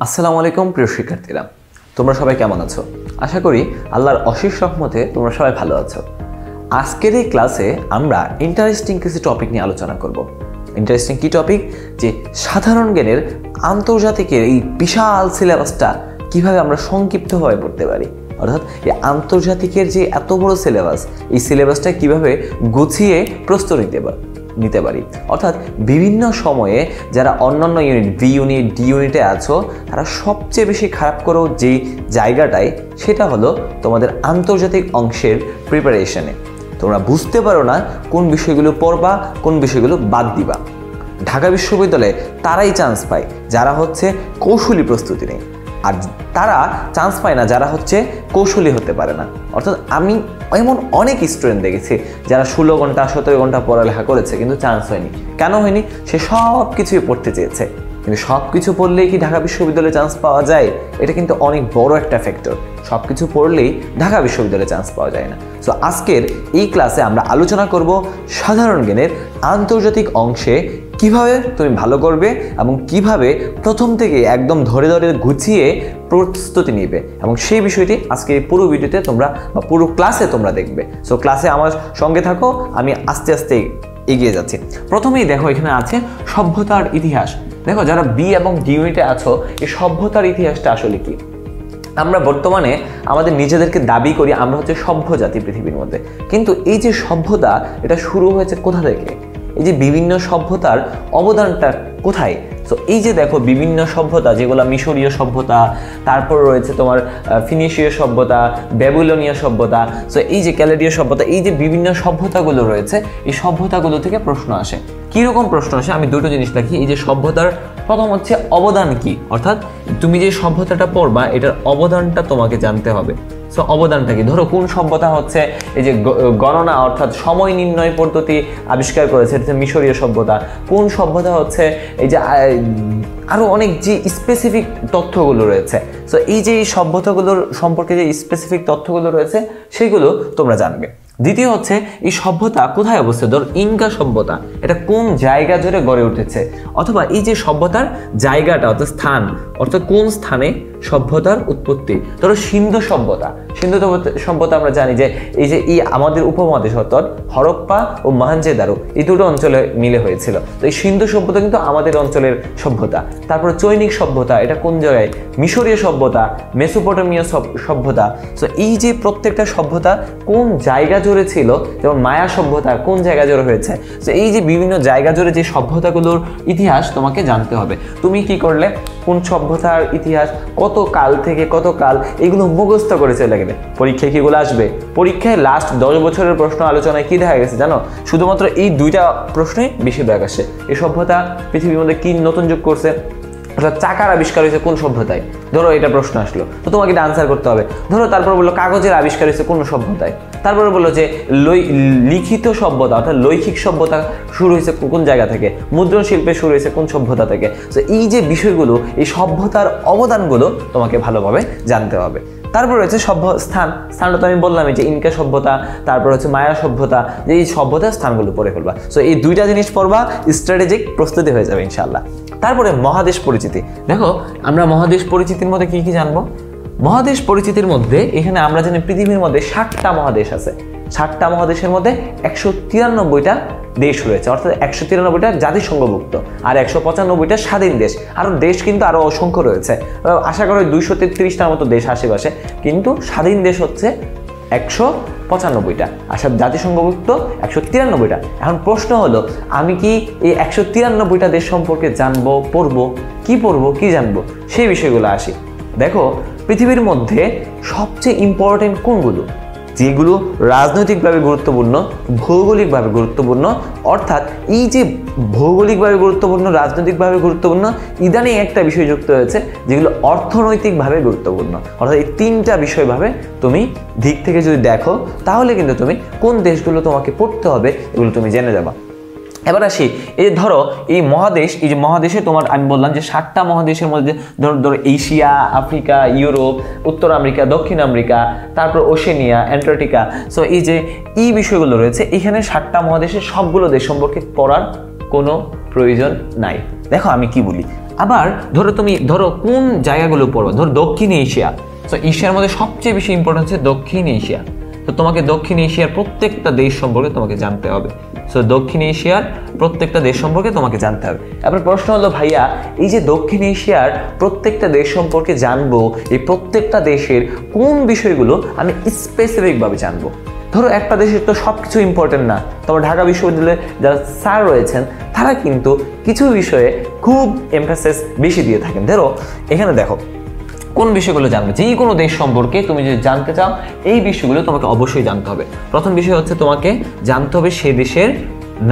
আসসালামু আলাইকুম প্রিয় শিক্ষার্থীরা, তোমরা সবাই কেমন আছো? আশা করি আল্লাহর অশেষ রহমতে তোমরা সবাই ভালো আছো। আজকের এই ক্লাসে আমরা ইন্টারেস্টিং কিছু টপিক নিয়ে আলোচনা করব। ইন্টারেস্টিং কি টপিক? যে সাধারণ জ্ঞানের আন্তর্জাতিকের এই বিশাল সিলেবাসটা কিভাবে আমরা সংক্ষিপ্তভাবে পড়তে পারি, অর্থাৎ এই আন্তর্জাতিকের যে এত বড় সিলেবাস, এই সিলেবাসটা কিভাবে গুছিয়ে প্রস্তুতি নিতে পারি। অর্থাৎ বিভিন্ন সময়ে যারা অন্যান্য ইউনিট, বি ইউনিট, ডি ইউনিটে আছো, তারা সবচেয়ে বেশি খারাপ করো যেই জায়গাটায়, সেটা হলো তোমাদের আন্তর্জাতিক অংশের প্রিপারেশনে। তোমরা বুঝতে পারো না কোন বিষয়গুলো পড়বা, কোন বিষয়গুলো বাদ দিবা। ঢাকা বিশ্ববিদ্যালয়ে তারাই চান্স পায় যারা হচ্ছে কৌশলী প্রস্তুতি নেয়, আর তারা চান্স পায় না যারা হচ্ছে কৌশলী হতে পারে না। অর্থাৎ আমি এমন অনেক স্টুডেন্ট দেখেছি যারা 16 ঘন্টা 17 ঘন্টা পড়ালেখা করেছে, কিন্তু চান্স হয়নি। কেন হয়নি? সে সব কিছুই পড়তে চেয়েছে, কিন্তু সব কিছু পড়লেই কি ঢাকা বিশ্ববিদ্যালয়ে চান্স পাওয়া যায়? এটা কিন্তু অনেক বড় একটা ফ্যাক্টর। সব কিছু পড়লেই ঢাকা বিশ্ববিদ্যালয়ে চান্স পাওয়া যায় না। সো আজকের এই ক্লাসে আমরা আলোচনা করব সাধারণ জ্ঞানের আন্তর্জাতিক অংশে কিভাবে তুমি ভালো করবে এবং কিভাবে প্রথম থেকে একদম ধরে ধরে গুছিয়ে প্রস্তুতি নিবে, এবং সেই বিষয়টি আজকে এই পুরো ভিডিওতে তোমরা বা পুরো ক্লাসে তোমরা দেখবে। সো ক্লাসে আমার সঙ্গে থাকো, আমি আস্তে আস্তে এগিয়ে যাচ্ছি। প্রথমেই দেখো এখানে আছে সভ্যতার ইতিহাস। দেখো যারা বি এবং ডি ইউনিটে আছো, এই সভ্যতার ইতিহাসটা আসলে কি? আমরা বর্তমানে আমাদের নিজেদেরকে দাবি করি আমরা হচ্ছে সভ্য জাতি পৃথিবীর মধ্যে, কিন্তু এই যে সভ্যতা, এটা শুরু হয়েছে কোথা থেকে? এই যে বিভিন্ন সভ্যতার অবদানটা কোথায়? সো এই যে দেখো বিভিন্ন সভ্যতা, যেগুলো মিশরীয় সভ্যতা, তারপর রয়েছে তোমার ফিনিশীয় সভ্যতা, ব্যাবিলনীয় সভ্যতা, সো এই যে ক্যালেডীয় সভ্যতা, এই যে বিভিন্ন সভ্যতাগুলো রয়েছে, এই সভ্যতাগুলো থেকে প্রশ্ন আসে। কীরকম প্রশ্ন আসে? আমি দুটো জিনিস লিখি। এই যে সভ্যতার প্রথম হচ্ছে অবদান কি, অর্থাৎ তুমি যে সভ্যতাটা পড়বা এটার অবদানটা তোমাকে জানতে হবে। সো অবদানটা কি? ধরো কোন সভ্যতা হচ্ছে এই যে গণনা অর্থাৎ সময় নির্ণয় পদ্ধতি আবিষ্কার করেছে, এটা মিশরীয় সভ্যতা। কোন সভ্যতা হচ্ছে এই যে আরও অনেক যে স্পেসিফিক তথ্যগুলো রয়েছে, সো এই যে এই সভ্যতাগুলোর সম্পর্কে যে স্পেসিফিক তথ্যগুলো রয়েছে সেগুলো তোমরা জানবে। দ্বিতীয় হচ্ছে এই সভ্যতা কোথায় অবস্থিত? ধর ইনকা সভ্যতা, এটা কোন জায়গা জুড়ে গড়ে উঠেছে, অথবা এই যে সভ্যতার জায়গাটা অর্থাৎ স্থান, অর্থাৎ কোন স্থানে সভ্যতার উৎপত্তি। ধরো সিন্ধু সভ্যতা, সিন্ধু সভ্যতা আমরা জানি যে এই যে এই আমাদের উপমহাদেশ অর্থাৎ হরপ্পা ও মহেঞ্জোদারো, এই দুটো অঞ্চলে মিলে হয়েছিল। তো এই সিন্ধু সভ্যতা কিন্তু আমাদের অঞ্চলের সভ্যতা। তারপরে চৈনিক সভ্যতা, এটা কোন জায়গায়? মিশরীয় সভ্যতা, মেসোপটেমীয় সভ্যতা। সো এই যে প্রত্যেকটা সভ্যতা কোন জায়গা জুড়ে ছিল, যেমন মায়া সভ্যতা কোন জায়গা জুড়ে হয়েছে। সো এই যে বিভিন্ন জায়গা জুড়ে যে সভ্যতাগুলোর ইতিহাস তোমাকে জানতে হবে। তুমি কি করলে? কোন সভ্যতার ইতিহাস কত কাল থেকে কত কাল, এগুলো মুখস্থ করে চলে গেলে পরীক্ষায় কিগুলো আসবে? পরীক্ষায় লাস্ট 10 বছরের প্রশ্ন আলোচনায় কি দেখা গেছে জানো? শুধুমাত্র এই দুইটা প্রশ্নে বেশিরভাগ আসে। এই সভ্যতা পৃথিবীর মধ্যে কি নতুন যোগ করছে, অর্থাৎ চাকার আবিষ্কার হয়েছে কোন সভ্যতায়? ধরো এটা প্রশ্ন আসলো, তো তোমাকে এটা আনসার করতে হবে। ধরো তারপর বললো কাগজের আবিষ্কার হয়েছে কোন সভ্যতায়? তারপরে বললো যে লিখিত সভ্যতা অর্থাৎ লৈখিক সভ্যতা শুরু হয়েছে কোন জায়গা থেকে? মুদ্রণ শিল্পে শুরু হয়েছে কোন সভ্যতা থেকে? তো এই যে বিষয়গুলো, এই সভ্যতার অবদানগুলো তোমাকে ভালোভাবে জানতে হবে। তারপর রয়েছে স্থানটা তো আমি বললাম, এই যে ইনকা সভ্যতা, তারপর হচ্ছে মায়া সভ্যতা, যে এই সভ্যতার স্থানগুলো পড়ে ফেলবা। সো এই দুইটা জিনিস পড়বা, স্ট্র্যাটেজিক প্রস্তুতি হয়ে যাবে ইনশাআল্লাহ। তারপরে মহাদেশ পরিচিতি। দেখো আমরা মহাদেশ পরিচিতির মধ্যে কি কি জানবো? মহাদেশ পরিচিতির মধ্যে এখানে আমরা জানি পৃথিবীর মধ্যে 60টা মহাদেশ আছে। 60টা মহাদেশের মধ্যে 193টা দেশ রয়েছে, অর্থাৎ 193টা জাতিসংঘভুক্ত, আর 195টা স্বাধীন দেশ। আর দেশ কিন্তু আরো অসংখ্য রয়েছে, আশা করি 233টার মতো দেশ আশেপাশে, কিন্তু স্বাধীন দেশ হচ্ছে 195টা, আর জাতিসংঘভুক্ত 193টা। এখন প্রশ্ন হলো, আমি কি এই 193টা দেশ সম্পর্কে জানবো, পড়বো, কি জানবো? সেই বিষয়গুলো আসি। দেখো পৃথিবীর মধ্যে সবচেয়ে ইম্পর্টেন্ট কোনগুলো? যেগুলো রাজনৈতিকভাবে গুরুত্বপূর্ণ, ভৌগোলিকভাবে গুরুত্বপূর্ণ, অর্থাৎ এই যে ভৌগোলিকভাবে গুরুত্বপূর্ণ, রাজনৈতিকভাবে গুরুত্বপূর্ণ, ইদানিং একটা বিষয় যুক্ত হয়েছে যেগুলো অর্থনৈতিকভাবে গুরুত্বপূর্ণ। অর্থাৎ এই 3টা বিষয়ভাবে তুমি দিক থেকে যদি দেখো, তাহলে কিন্তু তুমি কোন দেশগুলো তোমাকে পড়তে হবে এগুলো তুমি জেনে যাবা। এবার আসি, এই ধরো এই মহাদেশ, এই যে মহাদেশে তোমার আমি বললাম যে 60টা মহাদেশের মধ্যে ধরো এশিয়া, আফ্রিকা, ইউরোপ, উত্তর আমেরিকা, দক্ষিণ আমেরিকা, তারপর ওশেনিয়া, অ্যান্টার্কটিকা। সো এই যে এই বিষয়গুলো রয়েছে, এখানে 60টা মহাদেশের সবগুলো দেশ সম্পর্কে পড়ার কোনো প্রয়োজন নাই। দেখো আমি কি বলি, আবার ধরো কোন জায়গাগুলো পড়বা, ধরো দক্ষিণ এশিয়া। তো এশিয়ার মধ্যে সবচেয়ে বেশি ইম্পর্টেন্ট হচ্ছে দক্ষিণ এশিয়া। তো তোমাকে দক্ষিণ এশিয়ার প্রত্যেকটা দেশ সম্পর্কে তোমাকে জানতে হবে। সো দক্ষিণ এশিয়ার প্রত্যেকটা দেশ সম্পর্কে তোমাকে জানতে হবে। এবার প্রশ্ন হলো ভাইয়া, এই যে দক্ষিণ এশিয়ার প্রত্যেকটা দেশ সম্পর্কে জানবো, এই প্রত্যেকটা দেশের কোন বিষয়গুলো আমি স্পেসিফিকভাবে জানবো? ধরো একটা দেশের তো সব কিছু ইম্পর্টেন্ট না। তোমার ঢাকা বিশ্ববিদ্যালয়ে যারা স্যার রয়েছেন তারা কিন্তু কিছু বিষয়ে খুব এমফাসিস বেশি দিয়ে থাকেন। ধরো এখানে দেখো কোন বিষয়গুলো জানবে, যে কোনো দেশ সম্পর্কে তুমি যদি জানতে চাও এই বিষয়গুলো তোমাকে অবশ্যই জানতে হবে। প্রথম বিষয় হচ্ছে তোমাকে জানতে হবে সে দেশের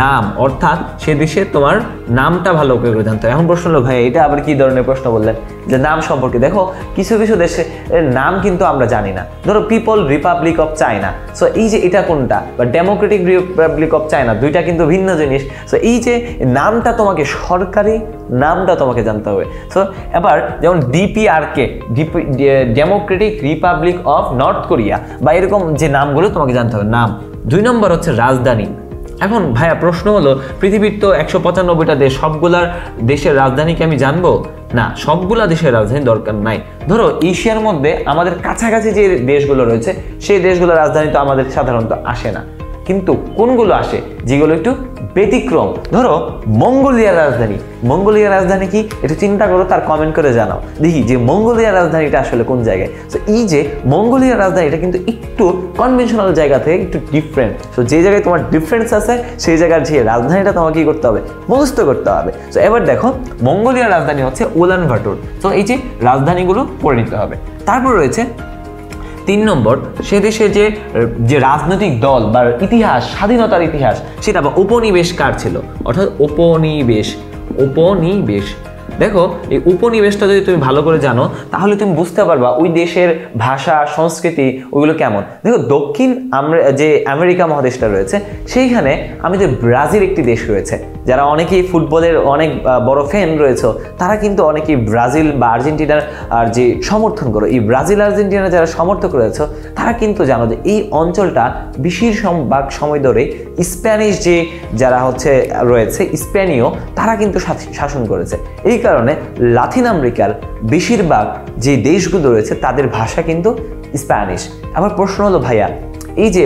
নাম, অর্থাৎ সে দেশের তোমার নামটা ভালো করে জানতে হবে। এখন প্রশ্ন হলো ভাই এটা আবার কি ধরনের প্রশ্ন বললেন, যে নাম সম্পর্কে। দেখো কিছু কিছু দেশের নাম কিন্তু আমরা জানি না। ধরো people Republic of China, so এই যে এটা কোনটা, বা ডেমোক্রেটিক রিপাবলিক অফ চায়না, দুইটা কিন্তু ভিন্ন জিনিস। সো এই যে নামটা তোমাকে, সরকারি নামটা তোমাকে জানতে হবে। সো এবার যেমন DPRK, Democratic Republic of north Korea, বা এরকম যে নামগুলো তোমাকে জানতে হবে নাম। 2 নম্বর হচ্ছে রাজধানী। এখন ভাইয়া প্রশ্ন হলো পৃথিবীর তো 195টা দেশ, সবগুলার দেশের রাজধানী কি আমি জানবো? না, সবগুলা দেশের রাজধানী দরকার নাই। ধরো এশিয়ার মধ্যে আমাদের কাছাকাছি যে দেশগুলো রয়েছে সেই দেশগুলোর রাজধানী তো আমাদের সাধারণত আসে না, কিন্তু কোনগুলো আসে যেগুলো একটু ব্যতিক্রম। ধরো মঙ্গোলিয়ার রাজধানী, মঙ্গোলিয়ার রাজধানী কি একটু চিন্তা করো, তার কমেন্ট করে জানাও দেখি যে মঙ্গোলিয়ার রাজধানীটা আসলে কোন জায়গায়। তো এই যে মঙ্গোলিয়ার রাজধানীটা কিন্তু একটু কনভেনশনাল জায়গা থেকে একটু ডিফারেন্ট। তো যে জায়গায় তোমার ডিফারেন্স আছে সেই জায়গার যে রাজধানীটা তোমাকে কি করতে হবে, মুখস্থ করতে হবে। তো এবার দেখো মঙ্গোলিয়ার রাজধানী হচ্ছে উলান বাটোর। তো এই যে রাজধানীগুলো পড়ে নিতে হবে। তারপর রয়েছে 3 নম্বর, সে দেশের যে রাজনৈতিক দল বা ইতিহাস, স্বাধীনতার ইতিহাস, সেটা বা উপনিবেশ কার ছিল, অর্থাৎ উপনিবেশ। দেখো এই উপনিবেশটা যদি তুমি ভালো করে জানো তাহলে তুমি বুঝতে পারবা ওই দেশের ভাষা, সংস্কৃতি ওইগুলো কেমন। দেখো দক্ষিণ যে আমেরিকা মহাদেশটা রয়েছে সেইখানে আমাদের ব্রাজিল একটি দেশ রয়েছে, যারা অনেকেই ফুটবলের অনেক বড় ফ্যান রয়েছে তারা কিন্তু অনেকেই ব্রাজিল বা আর্জেন্টিনার আর যে সমর্থন করো, এই ব্রাজিল আর্জেন্টিনা যারা সমর্থক রয়েছে তারা কিন্তু জানো যে এই অঞ্চলটা বেশিরভাগ সময় ধরে স্প্যানিশ যে যারা রয়েছে স্পেনীয়, তারা কিন্তু শাসন করেছে। এই কারণে লাতিন আমেরিকার বেশিরভাগ যে দেশগুলো রয়েছে তাদের ভাষা কিন্তু স্প্যানিশ। আমার প্রশ্ন হলো ভাইয়া, এই যে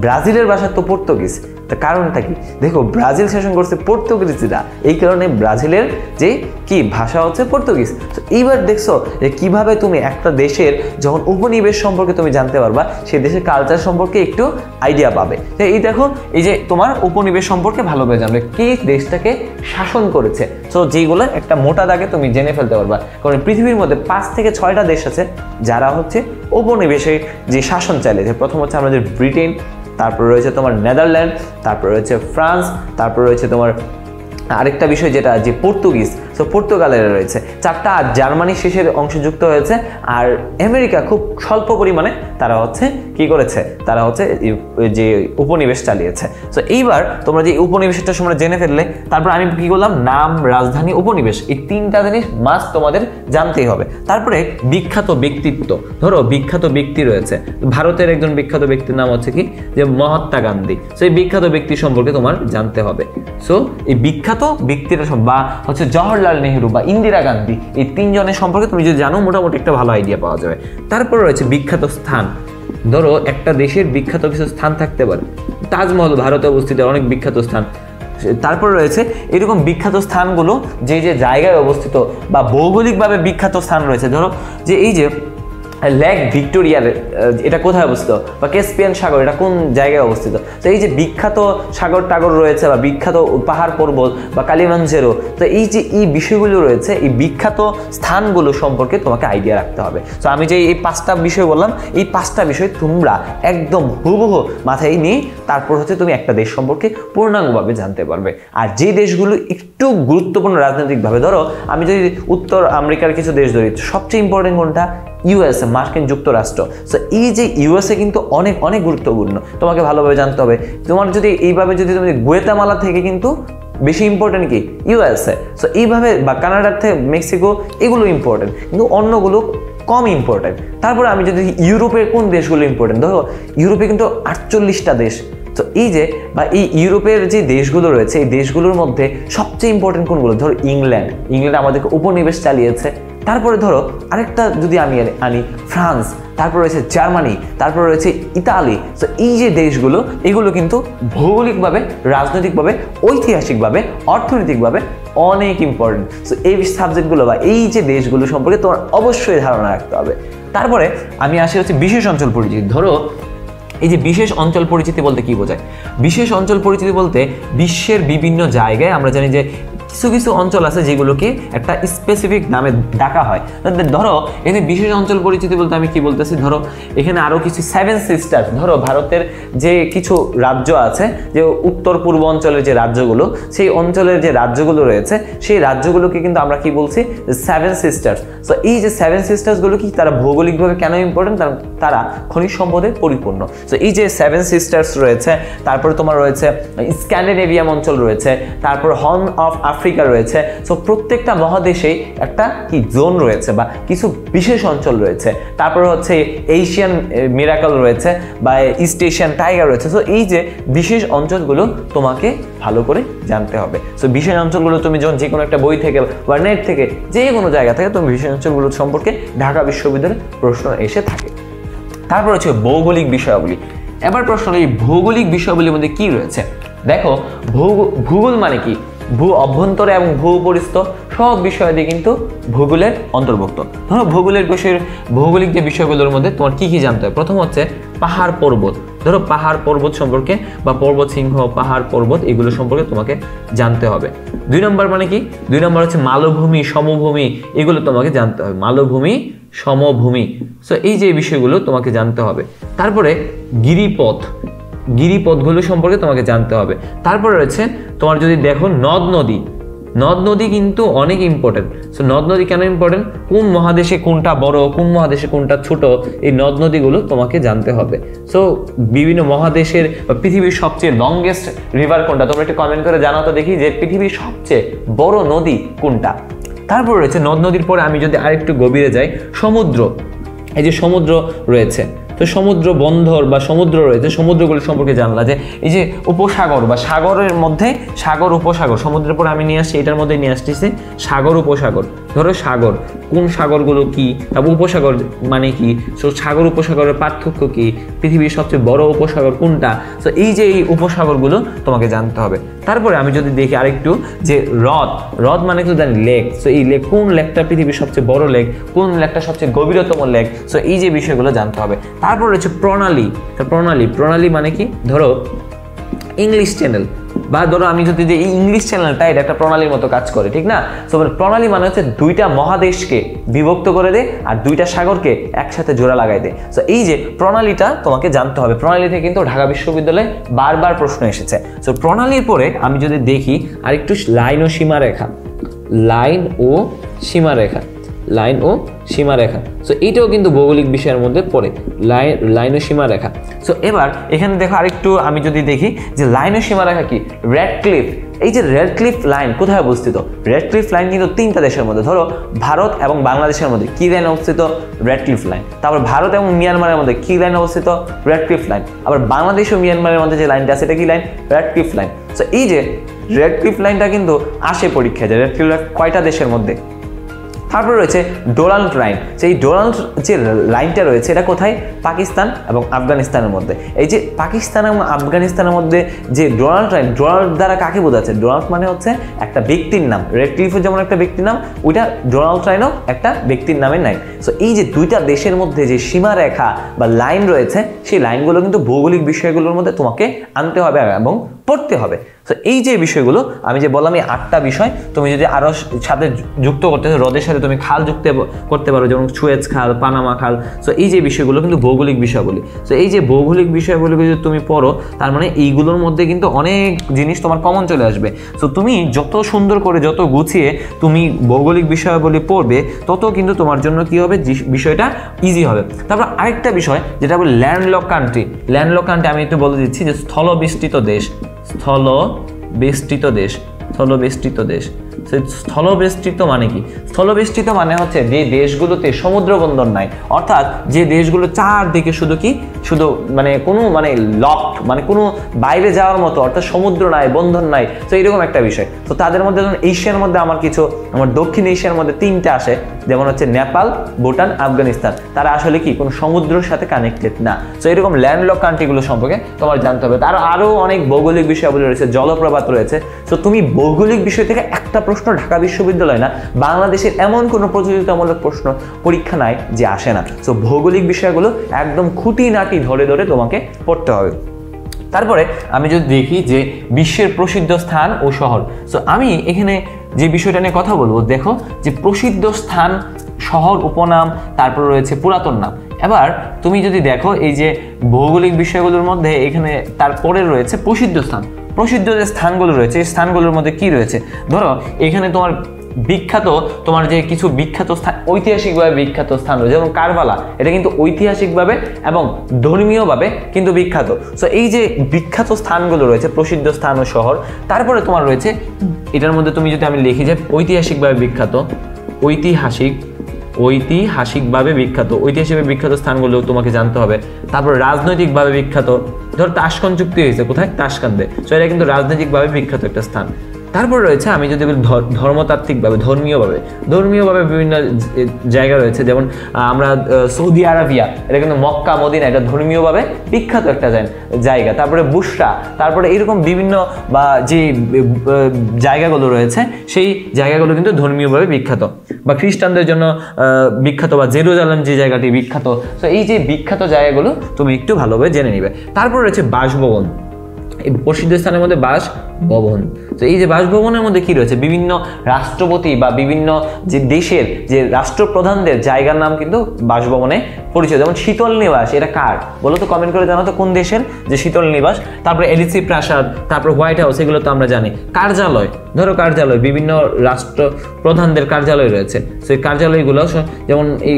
ব্রাজিলের ভাষা তো পর্তুগিজ, তা কারণটা কি? দেখো ব্রাজিল শাসন করছে পর্তুগিজরা, এই কারণে ব্রাজিলের যে কি ভাষা হচ্ছে পর্তুগিজ। তো এইবার দেখছো যে কিভাবে তুমি একটা দেশের যখন উপনিবেশ সম্পর্কে তুমি জানতে পারবা, সেই দেশের কালচার সম্পর্কে একটু আইডিয়া পাবে। তো এই দেখো এই যে তোমার উপনিবেশ সম্পর্কে ভালোভাবে জানবে কে দেশটাকে শাসন করেছে। তো যেগুলো একটা মোটা দাগে তুমি জেনে ফেলতে পারবা, কারণ পৃথিবীর মধ্যে 5 থেকে 6টা দেশ আছে যারা উপনিবেশে যে শাসন চালিয়েছে। প্রথম হচ্ছে আমাদের ব্রিটেন, তারপর রয়েছে তোমার নেদারল্যান্ড, তারপর রয়েছে ফ্রান্স, তারপর রয়েছে তোমার আরেকটা বিষয় যেটা যে পর্তুগিজ, সো পর্তুগালের রয়েছে 4টা, আর জার্মানি শেষের অংশ যুক্ত হয়েছে। আর আমেরিকা খুব স্বল্প পরিমাণে তারা কি করেছে, তারা যে উপনিবেশ চালিয়েছে। সো এইবার তোমরা যে উপনিবেশটা তোমরা জেনে ফেললে, তারপর আমি কি করলাম, নাম, রাজধানী, উপনিবেশ, এই 3টা জিনিস মাস্ট তোমাদের জানতেই হবে। তারপরে বিখ্যাত ব্যক্তিত্ব, ধরো বিখ্যাত ব্যক্তি রয়েছে, ভারতের একজন বিখ্যাত ব্যক্তির নাম হচ্ছে কি যে মহাত্মা গান্ধী। সো এই বিখ্যাত ব্যক্তি সম্পর্কে তোমার জানতে হবে। সো এই বিখ্যাত ব্যক্তিরা বা জওহরলাল নেহরু বা ইন্দিরা গান্ধী, এই 3 জনের সম্পর্কে তুমি যদি জানো মোটামুটি একটা ভালো আইডিয়া পাওয়া যাবে। তারপর রয়েছে বিখ্যাত স্থান, ধরো একটা দেশের বিখ্যাত কিছু স্থান থাকতে পারে, তাজমহল ভারতে অবস্থিত অনেক বিখ্যাত স্থান। তারপর রয়েছে এরকম বিখ্যাত স্থানগুলো যে যে জায়গায় অবস্থিত বা ভৌগোলিকভাবে বিখ্যাত স্থান রয়েছে। ধরো যে এই যে লেক ভিক্টোরিয়ার এটা কোথায় অবস্থিত, বা ক্যাসপিয়ান সাগর এটা কোন জায়গায় অবস্থিত। তো এই যে বিখ্যাত সাগর টাগর রয়েছে বা বিখ্যাত পাহাড় পর্বত বা কালিমাঞ্জারো, তো এই যে এই বিষয়গুলো রয়েছে, এই বিখ্যাত স্থানগুলো সম্পর্কে তোমাকে আইডিয়া রাখতে হবে। তো আমি যে এই 5টা বিষয় বললাম, এই 5টা বিষয় তোমরা একদম হুবহু মাথায় নিয়ে তারপর তুমি একটা দেশ সম্পর্কে পূর্ণাঙ্গভাবে জানতে পারবে। আর যে দেশগুলো একটু গুরুত্বপূর্ণ রাজনৈতিকভাবে, ধরো আমি যদি উত্তর আমেরিকার কিছু দেশ ধরি, সবচেয়ে ইম্পর্টেন্ট কোনটা, ইউএসএ, মার্কিন যুক্তরাষ্ট্র। সো এই যে ইউএসএ কিন্তু অনেক অনেক গুরুত্বপূর্ণ, তোমাকে ভালোভাবে জানতে হবে। তোমার যদি এইভাবে যদি তুমি গুয়েতামালা থেকে কিন্তু বেশি ইম্পর্টেন্ট কি ইউএসএ, সো এইভাবে, বা কানাডার থেকে মেক্সিকো, এগুলো ইম্পর্টেন্ট, কিন্তু অন্যগুলো কম ইম্পর্টেন্ট। তারপরে আমি যদি ইউরোপের কোন দেশগুলো ইম্পর্টেন্ট, দেখো ইউরোপে কিন্তু 48টা দেশ, তো এই যে বা এই ইউরোপের যে দেশগুলো রয়েছে এই দেশগুলোর মধ্যে সবচেয়ে ইম্পর্টেন্ট কোনগুলো? ধরো ইংল্যান্ড আমাদেরকে উপনিবেশ চালিয়েছে। তারপরে ধরো আরেকটা যদি আমি আনি ফ্রান্স, তারপর রয়েছে জার্মানি, তারপর রয়েছে ইতালি। তো এই যে দেশগুলো এগুলো কিন্তু ভৌগোলিকভাবে, রাজনৈতিকভাবে, ঐতিহাসিকভাবে, অর্থনৈতিকভাবে অনেক ইম্পর্টেন্ট। সো এই সাবজেক্টগুলো বা এই যে দেশগুলো সম্পর্কে তোমার অবশ্যই ধারণা রাখতে হবে। তারপরে আমি আসি হচ্ছে বিশেষ অঞ্চল পরিচিতি। ধরো এই যে বিশেষ অঞ্চল পরিচিতি বলতে কি বোঝায়? বিশেষ অঞ্চল পরিচিতি বলতে বিশ্বের বিভিন্ন জায়গায় আমরা জানি যে কিছু কিছু অঞ্চল আছে যেগুলোকে একটা স্পেসিফিক নামে ডাকা হয়। ধরো এখানে বিশেষ অঞ্চল পরিচিতি বলতে আমি কি বলতেছি, ধরো এখানে আরো কিছু 7 সিস্টার্স, ধরো ভারতের যে কিছু রাজ্য আছে, যে উত্তর পূর্ব অঞ্চলের যে রাজ্যগুলো, সেই অঞ্চলের যে রাজ্যগুলো রয়েছে সেই রাজ্যগুলোকে কিন্তু আমরা কি বলছি? 7 সিস্টার্স। সো এই যে 7 সিস্টার্সগুলো কি, তারা ভৌগোলিকভাবে কেন ইম্পর্টেন্ট? কারণ তারা খনিজ সম্পদে পরিপূর্ণ। সো এই যে 7 সিস্টার্স রয়েছে, তারপরে তোমার রয়েছে স্ক্যান্ডিনেভিয়াম অঞ্চল রয়েছে, তারপর হর্ন অফ আফ্রিকা রয়েছে। সো প্রত্যেকটা মহাদেশেই একটা কি জোন রয়েছে বা কিছু বিশেষ অঞ্চল রয়েছে। তারপর হচ্ছে এশিয়ান মিরাকল রয়েছে বা ইস্ট এশিয়ান টাইগার রয়েছে। সো এই যে বিশেষ অঞ্চলগুলো তোমাকে ভালো করে জানতে হবে। সো বিশেষ অঞ্চলগুলো তুমি যখন যে কোনো একটা বই থেকে বা নেট থেকে যে কোনো জায়গা থেকে তুমি বিশেষ অঞ্চলগুলো সম্পর্কে ঢাকা বিশ্ববিদ্যালয়ে প্রশ্ন এসে থাকে। তারপর হচ্ছে ভৌগোলিক বিষয়াবলী। এবার প্রশ্ন, এই ভৌগোলিক বিষয়াবলীর মধ্যে কি রয়েছে? দেখো ভূগোল মানে কি? ভূ অভ্যন্তরে এবং ভূ পরিস্থ সব বিষয়াদি কিন্তু ভূগোলের অন্তর্ভুক্ত। ধরো ভৌগোলিক যে বিষয়গুলোর মধ্যে তোমার কি কি জানতে হবে? প্রথম হচ্ছে পাহাড় পর্বত। ধরো পাহাড় পর্বত সম্পর্কে বা পর্বত সিংহ, পাহাড় পর্বত এগুলো সম্পর্কে তোমাকে জানতে হবে। 2 নম্বর মানে কি? 2 নম্বর হচ্ছে মালভূমি, সমভূমি, এগুলো তোমাকে জানতে হবে। মালভূমি, সমভূমি। সো এই যে বিষয়গুলো তোমাকে জানতে হবে। তারপরে গিরিপথগুলো সম্পর্কে তোমাকে জানতে হবে। তারপরে রয়েছে তোমার যদি দেখো নদ নদী কিন্তু অনেক ইম্পর্টেন্ট। সো নদ নদী কেন ইম্পর্টেন্ট? কোন মহাদেশে কোনটা বড়, কোন মহাদেশে কোনটা ছোট, এই নদ নদীগুলো তোমাকে জানতে হবে। সো বিভিন্ন মহাদেশের বা পৃথিবীর সবচেয়ে লংগেস্ট রিভার কোনটা? তোমরা একটু কমেন্ট করে জানাও তো দেখি যে পৃথিবীর সবচেয়ে বড় নদী কোনটা। তারপর রয়েছে নদ নদীর পরে আমি যদি আরেকটু গভীরে যাই, সমুদ্র। এই যে সমুদ্র রয়েছে, তো সমুদ্র বন্দর বা সমুদ্র রয়েছে, সমুদ্রগুলো সম্পর্কে জানলা যে এই যে উপসাগর বা সাগরের মধ্যে সাগর, উপসাগর, সমুদ্রের পর আমি নিয়ে আসছি, এটার মধ্যে নিয়ে আসতেছি সাগর, উপসাগর। ধরো সাগর, কোন সাগরগুলো কি, তারপর উপসাগর মানে কি, সো সাগর উপসাগরের পার্থক্য কি, পৃথিবীর সবচেয়ে বড় উপসাগর কোনটা। সো এই যে এই উপসাগরগুলো তোমাকে জানতে হবে। তারপরে আমি যদি দেখি আরেকটু যে হ্রদ মানে তো জানি লেক। সো এই লেক, কোন লেকটা পৃথিবীর সবচেয়ে বড় লেক, কোন লেকটা সবচেয়ে গভীরতম লেক। সো এই যে বিষয়গুলো জানতে হবে। তারপর রয়েছে প্রণালী মানে কি? ধরো ইংলিশ চ্যানেল, বা ধরো আমি যদি এই ইংলিশ চ্যানেলটা এটা একটা প্রণালীর মতো কাজ করে, ঠিক না? সো প্রণালী মানে হচ্ছে 2টা মহাদেশকে বিভক্ত করে দেয় আর 2টা সাগরকে একসাথে জোড়া লাগাই দেয়। সো এই যে প্রণালীটা তোমাকে জানতে হবে। প্রণালী থেকে কিন্তু ঢাকা বিশ্ববিদ্যালয়ে বারবার প্রশ্ন এসেছে। সো প্রণালীর পরে আমি যদি দেখি আরেকটু লাইন ও সীমারেখা। সো এইটাও কিন্তু ভৌগোলিক বিষয়ের মধ্যে পড়ে, লাইন ও সীমারেখা। সো এবার এখানে দেখো আরেকটু আমি যদি দেখি যে লাইন ও সীমারেখা কি? রেডক্লিফ। এই যে রেডক্লিফ লাইন কোথায় অবস্থিত? রেডক্লিফ লাইন কিন্তু 3টা দেশের মধ্যে। ধরো ভারত এবং বাংলাদেশের মধ্যে কি লাইন অবস্থিত? Radcliffe line. তারপর ভারত এবং মিয়ানমারের মধ্যে কি লাইন অবস্থিত? Radcliffe line. আবার বাংলাদেশ ও মিয়ানমারের মধ্যে যে লাইনটা আছে এটা কি লাইন? Radcliffe line. সো এই যে রেডক্লিফ লাইনটা কিন্তু আসে পরীক্ষায়, যে রেডক্লিফ লাইন কয়টা দেশের মধ্যে। তারপর রয়েছে ডোনাল্ড লাইন। সেই ডোনাল্ড যে লাইনটা রয়েছে এটা কোথায়? পাকিস্তান এবং আফগানিস্তানের মধ্যে। এই যে পাকিস্তান এবং আফগানিস্তানের মধ্যে যে ডোনাল্ড লাইন, ডোনাল্ড দ্বারা কাকে বোঝাচ্ছে? ডোনাল্ড মানে হচ্ছে একটা ব্যক্তির নাম। রেডক্লিফও যেমন একটা ব্যক্তির নাম, ওইটা ডোনাল্ড লাইনও একটা ব্যক্তির নামের লাইন। সো এই যে 2টা দেশের মধ্যে যে সীমারেখা বা লাইন রয়েছে সেই লাইনগুলো কিন্তু ভৌগোলিক বিষয়গুলোর মধ্যে তোমাকে আনতে হবে এবং পড়তে হবে। সো এই যে বিষয়গুলো আমি যে বললাম, এই 8টা বিষয় তুমি যদি আরও সাথে যুক্ত করতে চাও, হ্রদের সাথে তুমি খাল যুক্ত করতে পারো, যেমন সুয়েজ খাল, পানামা খাল। সো এই যে বিষয়গুলো কিন্তু ভৌগোলিক বিষয়গুলি। সো এই যে ভৌগোলিক বিষয়গুলো যদি তুমি পড়ো, তার মানে এইগুলোর মধ্যে কিন্তু অনেক জিনিস তোমার কমন চলে আসবে। সো তুমি যত সুন্দর করে, যত গুছিয়ে তুমি ভৌগোলিক বিষয়গুলি পড়বে, তত কিন্তু তোমার জন্য কি হবে? বিষয়টা ইজি হবে। তারপর আরেকটা বিষয় যেটা বলি ল্যান্ডলক কান্ট্রি। আমি একটু বলে দিচ্ছি যে স্থলবেষ্টিত দেশ। স্থলবেষ্টিত মানে কি? স্থলবেষ্টিত মানে হচ্ছে যে দেশগুলোতে সমুদ্র বন্দর নাই, অর্থাৎ যে দেশগুলো চারদিকে শুধু কি শুধু মানে কোনো মানে লকড মানে কোনো বাইরে যাওয়ার মতো, অর্থাৎ সমুদ্র নাই, বন্ধন নাই, তো এরকম একটা বিষয়। তো তাদের মধ্যে যেমন এশিয়ার মধ্যে আমার দক্ষিণ এশিয়ার মধ্যে 3টা আসে, যেমন হচ্ছে নেপাল, ভুটান, আফগানিস্তান। তারা আসলে কি কোনো সমুদ্রের সাথে কানেক্টেড না। তো এরকম ল্যান্ডলক কান্ট্রিগুলো সম্পর্কে তোমার জানতে হবে। তার আরও অনেক ভৌগোলিক বিষয়াবলী রয়েছে, জলপ্রপাত রয়েছে। তো তুমি ভৌগোলিক বিষয় থেকে একটা প্রশ্ন ঢাকা বিশ্ববিদ্যালয় না, বাংলাদেশের এমন কোনো প্রতিযোগিতামূলক প্রশ্ন পরীক্ষা নাই যে আসে না। তো ভৌগোলিক বিষয়গুলো একদম খুঁটিনাটি ধরে ধরে তোমাকে পড়তে হবে। তারপরে আমি যদি দেখি যে বিশ্বের প্রসিদ্ধ স্থান ও শহর, সো আমি এখানে যে বিষয়টা নিয়ে কথা বলবো, দেখো যে প্রসিদ্ধ স্থান, শহর, উপনাম, তারপর রয়েছে পুরাতন নাম। এবার তুমি যদি দেখো এই যে ভৌগোলিক বিষয়গুলোর মধ্যে এখানে তারপরে রয়েছে প্রসিদ্ধ স্থান। প্রসিদ্ধ যে স্থানগুলো রয়েছে এই স্থানগুলোর মধ্যে কি রয়েছে, ধরো এখানে তোমার বিখ্যাত তোমার যে কিছু বিখ্যাত স্থান, ঐতিহাসিকভাবে বিখ্যাত স্থান রয়েছে, যেমন কারবালা, এটা কিন্তু ঐতিহাসিকভাবে এবং ধর্মীয়ভাবে কিন্তু বিখ্যাত। সো এই যে বিখ্যাত স্থানগুলো রয়েছে, প্রসিদ্ধ স্থান ও শহর, তারপরে তোমার রয়েছে এটার মধ্যে তুমি যদি আমি লিখি যে ঐতিহাসিকভাবে বিখ্যাত, ঐতিহাসিকভাবে বিখ্যাত, ঐতিহাসিকভাবে বিখ্যাত স্থানগুলো তোমাকে জানতে হবে। তারপর রাজনৈতিকভাবে বিখ্যাত, ধর তাশকান্দ চুক্তি হয়েছে কোথায়, তাশকান্দে, সো এটা কিন্তু রাজনৈতিকভাবে বিখ্যাত একটা স্থান। তারপর রয়েছে আমি যদি বলি ধর্মতাত্ত্বিকভাবে, ধর্মীয়ভাবে বিভিন্ন জায়গা রয়েছে, যেমন আমরা সৌদি আরবিয়া, এটা কিন্তু মক্কা, মদিনা, এটা ধর্মীয়ভাবে বিখ্যাত একটা জায়গা। তারপরে বুশরা, তারপরে এরকম বিভিন্ন বা যে জায়গাগুলো রয়েছে সেই জায়গাগুলো কিন্তু ধর্মীয়ভাবে বিখ্যাত, বা খ্রিস্টানদের জন্য বিখ্যাত, বা জেরুজালেম যে জায়গাটি বিখ্যাত। তো এই যে বিখ্যাত জায়গাগুলো তুমি একটু ভালোভাবে জেনে নিবে। তারপর রয়েছে বাসভবন, এই প্রসিদ্ধ স্থানের মধ্যে বাসভবন। তো এই যে বাসভবনের মধ্যে কি রয়েছে, বিভিন্ন রাষ্ট্রপতি বা বিভিন্ন যে দেশের যে রাষ্ট্রপ্রধানদের জায়গার নাম কিন্তু বাসভবনে পরিচয়। যেমন শীতল নিবাস, এটা কার বলো তো, কমেন্ট করে জানাও তো কোন দেশের যে শীতল নিবাস। তারপরে এলিসি প্রাসাদ, তারপর হোয়াইট হাউস, এগুলো তো আমরা জানি। কার্যালয়, ধরো কার্যালয়, বিভিন্ন রাষ্ট্রপ্রধানদের কার্যালয় রয়েছে, সেই কার্যালয়গুলো যেমন এই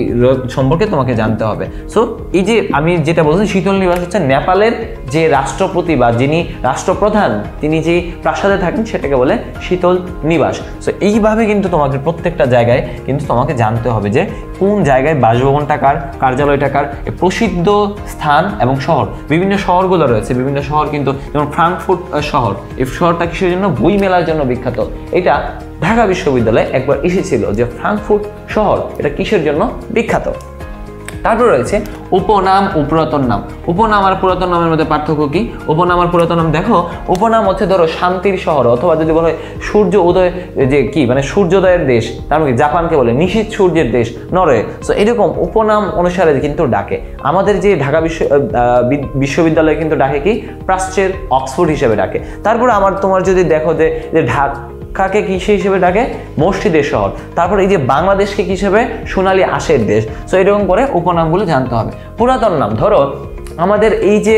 সম্পর্কে তোমাকে জানতে হবে। সো এই যে আমি যেটা বলছি, শীতল নিবাস হচ্ছে নেপালের যে রাষ্ট্রপতি বা যিনি রাষ্ট্রপ্রধান তিনি যে প্রাসাদে থাকেন সেটাকে বলে শীতল নিবাস। সো এইভাবে কিন্তু তোমাকে প্রত্যেকটা জায়গায় কিন্তু তোমাকে জানতে হবে যে কোন জায়গায় বাসভবনটা কার, কার্যালয়টা কার। প্রসিদ্ধ স্থান এবং শহর, বিভিন্ন শহরগুলো রয়েছে, বিভিন্ন শহর কিন্তু, যেমন ফ্রাঙ্কফুর্ট শহর, এই শহরটা কিসের জন্য, বই মেলার জন্য বিখ্যাত। এটা ঢাকা বিশ্ববিদ্যালয়ে একবার এসেছিল যে ফ্রাঙ্কফুর্ট শহর এটা কিসের জন্য বিখ্যাত। তারপর রয়েছে উপনাম ও পুরাতন নাম। উপনাম আর পুরাতন নামের মধ্যে পার্থক্য কি? উপনাম আর পুরাতন নাম, দেখো উপনাম হচ্ছে ধরো শান্তির শহর, অথবা যদি বলা হয় সূর্য উদয়, যে কি মানে সূর্যোদয়ের দেশ, তার মানে জাপানকে বলে নিশীথ সূর্যের দেশ, নরওয়ে। সো এরকম উপনাম অনুসারে কিন্তু ডাকে। আমাদের যে ঢাকা বিশ্ববিদ্যালয় কিন্তু ডাকে কি, প্রাচ্যের অক্সফোর্ড হিসেবে ডাকে। তারপরে তোমার যদি দেখো যে ঢাকাকে কিসে হিসেবে ডাকে, মসজিদের শহর। তারপর এই যে বাংলাদেশকে কি হিসেবে, সোনালী আঁশের দেশ। সো এরকম করে উপনামগুলো জানতে হবে। পুরাতন নাম, ধরো আমাদের এই যে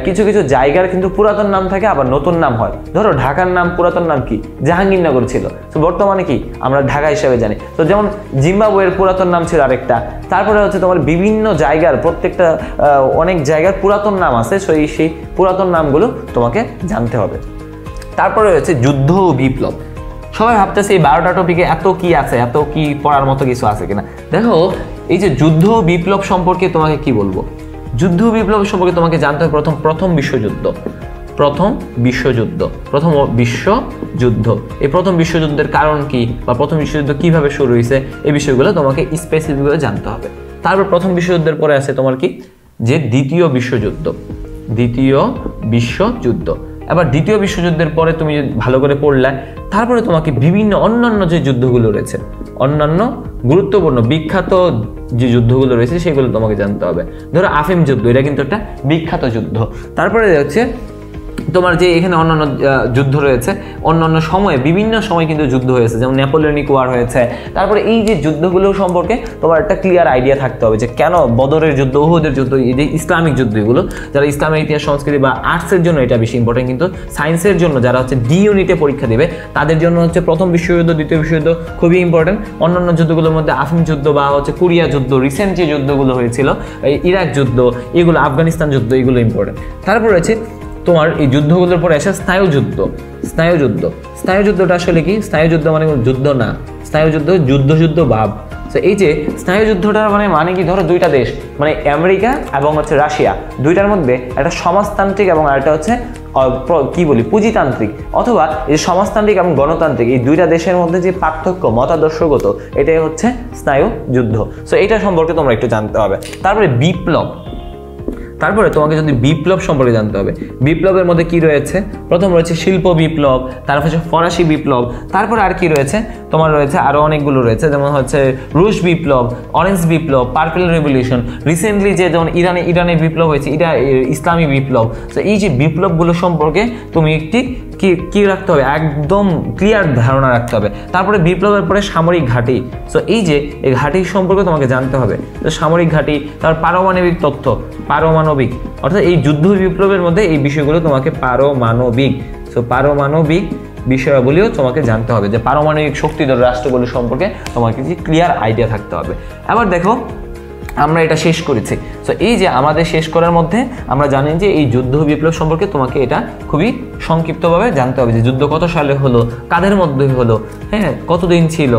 কিছু কিছু জায়গার কিন্তু পুরাতন নাম থাকে, আবার নতুন নাম হয়। ধরো ঢাকার নাম পুরাতন নাম কি, জাহাঙ্গীরনগর ছিল, তো বর্তমানে কি আমরা ঢাকা হিসেবে জানি। তো যেমন জিম্বাবুয়ের পুরাতন নাম ছিল আরেকটা। তারপরে হচ্ছে তোমার বিভিন্ন জায়গার, প্রত্যেকটা অনেক জায়গার পুরাতন নাম আছে, সেই পুরাতন নামগুলো তোমাকে জানতে হবে। তারপরে হচ্ছে যুদ্ধ ও বিপ্লব। সবাই ভাবতেছে এই 12টা টপিকে এত কি আছে, এত কি পড়ার মতো কিছু আছে কিনা। দেখো এই যে যুদ্ধ বিপ্লব সম্পর্কে তোমাকে কি বলবো, যুদ্ধ বিপ্লব সম্পর্কে তোমাকে জানতে হবে প্রথম বিশ্বযুদ্ধ। এই প্রথম বিশ্বযুদ্ধের কারণ কি, বা প্রথম বিশ্বযুদ্ধ কিভাবে শুরু হয়েছে, এই বিষয়গুলো তোমাকে স্পেসিফিকভাবে জানতে হবে। তারপর প্রথম বিশ্বযুদ্ধের পরে আছে তোমার কি, যে দ্বিতীয় বিশ্বযুদ্ধ। এবার দ্বিতীয় বিশ্বযুদ্ধের পরে তুমি ভালো করে পড়লে, তারপরে তোমাকে বিভিন্ন অন্যান্য যে যুদ্ধগুলো রয়েছে, অন্যান্য গুরুত্বপূর্ণ বিখ্যাত যে যুদ্ধগুলো রয়েছে সেগুলো তোমাকে জানতে হবে। ধরো আফিম যুদ্ধ, এটা কিন্তু একটা বিখ্যাত যুদ্ধ। তারপরে হচ্ছে তোমার যে এখানে অন্যান্য যুদ্ধ রয়েছে, অন্যান্য সময়ে বিভিন্ন সময় কিন্তু যুদ্ধ হয়েছে, যেমন নেপোলিয়নিক ওয়ার হয়েছে। তারপরে এই যে যুদ্ধগুলো সম্পর্কে তোমার একটা ক্লিয়ার আইডিয়া থাকতে হবে যে কেন বদরের যুদ্ধ, উহুদের যুদ্ধ, এই যে ইসলামিক যুদ্ধগুলো, যারা ইসলামের ইতিহাস সংস্কৃতি বা আর্টসের জন্য এটা বেশি ইম্পর্টেন্ট, কিন্তু সায়েন্সের জন্য যারা হচ্ছে ডি ইউনিটে পরীক্ষা দেবে তাদের জন্য হচ্ছে প্রথম বিশ্বযুদ্ধ, দ্বিতীয় বিশ্বযুদ্ধ খুবই ইম্পর্টেন্ট। অন্যান্য যুদ্ধগুলোর মধ্যে আফিম যুদ্ধ বা হচ্ছে কোরিয়া যুদ্ধ, রিসেন্ট যে যুদ্ধগুলো হয়েছিল, ইরাক যুদ্ধ, এগুলো, আফগানিস্তান যুদ্ধ, এগুলো ইম্পর্টেন্ট। তারপর রয়েছে তোমার এই যুদ্ধগুলোর পরে আসে স্নায়ুযুদ্ধ। স্নায়ুযুদ্ধটা আসলে কি? স্নায়ুযুদ্ধ মানে কোনো যুদ্ধ না, স্নায়ুযুদ্ধ যুদ্ধ ভাব। তো এই যে স্নায়ুযুদ্ধটার মানে কি, ধরো দুইটা দেশ মানে আমেরিকা এবং হচ্ছে রাশিয়া, দুইটার মধ্যে একটা সমাজতান্ত্রিক এবং আরেকটা হচ্ছে কি বলি পুঁজিতান্ত্রিক, অথবা এই সমাজতান্ত্রিক এবং গণতান্ত্রিক, এই দুইটা দেশের মধ্যে যে পার্থক্য মতাদর্শগত, এটাই হচ্ছে স্নায়ুযুদ্ধ। সো এটা সম্পর্কে তোমরা একটু জানতে হবে। তারপরে বিপ্লব, তারপরে তোমাকে যদি বিপ্লব সম্পর্কে জানতে হবে। বিপ্লবের মধ্যে কি রয়েছে? প্রথম রয়েছে শিল্প বিপ্লব, তারপর হচ্ছে ফরাসি বিপ্লব, তারপরে আর কি রয়েছে তোমার রয়েছে আরও অনেকগুলো রয়েছে, যেমন হচ্ছে রুশ বিপ্লব, অরেঞ্জ বিপ্লব, পার্পল রেভলিউশন, রিসেন্টলি যে যেমন ইরানে বিপ্লব হয়েছে, এটা ইসলামী বিপ্লব। তো এই যে বিপ্লবগুলো সম্পর্কে তুমি একটি কি রাখতে হবে, একদম ক্লিয়ার ধারণা রাখতে হবে। তারপরে বিপ্লবের পরে সামরিক ঘাঁটি। সো এই যে এই ঘাঁটির সম্পর্কে তোমাকে জানতে হবে, তো সামরিক ঘাঁটি, তারপর পারমাণবিক তথ্য, পারমাণবিক অর্থাৎ এই যুদ্ধ বিপ্লবের মধ্যে এই বিষয়গুলো তোমাকে পারমাণবিক, সো পারমাণবিক বিষয়াবলীও তোমাকে জানতে হবে, যে পারমাণবিক শক্তিধর রাষ্ট্রগুলো সম্পর্কে তোমাকে কি ক্লিয়ার আইডিয়া থাকতে হবে। এবার দেখো আমরা এটা শেষ করেছি। সো এই যে আমাদের শেষ করার মধ্যে আমরা জানি যে এই যুদ্ধ বিপ্লব সম্পর্কে তোমাকে এটা খুবই সংক্ষিপ্তভাবে জানতে হবে, যে যুদ্ধ কত সালে হলো, কাদের মধ্যে হলো, হ্যাঁ কতদিন ছিল,